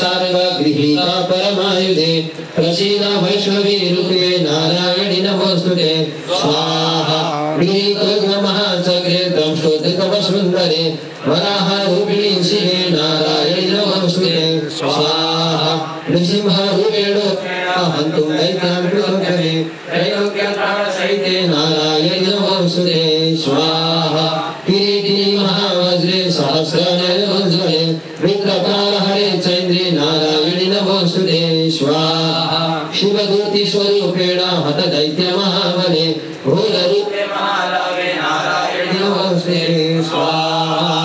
सार्गा गृहीता परमायुधे प्रसीदा वैष्णवी रूपे नारायणि नमोस्तुते स्वाहा महाचक्रे दंष्टोदकवसुन्दरे वराह रूपिणी शिवे नारायणि नमोस्तुते स्वाहा नृसिंहरूपेण हन्तुं दैत्यान् कृतकरे त्रैलोक्यत्राणसहिते नारायणि नमोस्तुते स्वाहा किरीटिनी महावज्रे सहस्रनयनोज्ज्वले विक्रकारहरे चैन्द्रे नारायणि नमोस्तुते स्वाहा शिवदूति स्वरूपेण हत दैत्य महाबले भूलरूपे महारावे नारायणि नमोस्तुते स्वाहा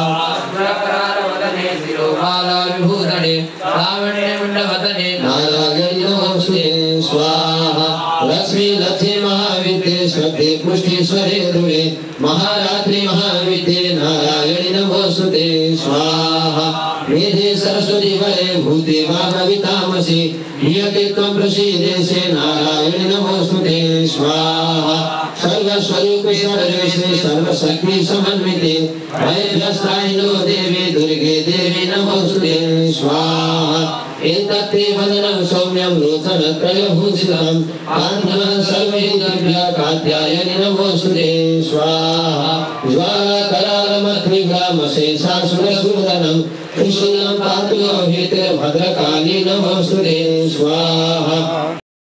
प्रकारवदने शिरोभाला विभूषणे लावण्यमुण्डवदने नारायणि नमोस्तुते स्वाहा लक्ष्मी लक्ष्मी महाविद्ये श्रद्धे पुष्टीश्वरे ध्रुवे महारात्रि महाविद्ये नारायणि नमोस्तुते स्वाहा मेधे सरस्वती वरे भूते वाग्वितामसि नियते त्वं प्रसीदेशे नारायणि नमोस्तुते स्वाहा सर्वस्वरूपे सर्वेशे सर्वशक्ति समन्विते भयभ्यस्त्राहिनो देवी दुर्गे देवी नमोस्तुते स्वाहा एतत्ते वदनं सौम्यं लोचनत्रयभूषितं कान्धनं सर्वैर्दिव्या कात्यायनि नमोस्तुते स्वाहा ज्वालाकरालमध्निग्रामशेषासुरसूदनं त्रिशूलं पातु लोहिते भद्रकाली नमोस्तुते स्वाहा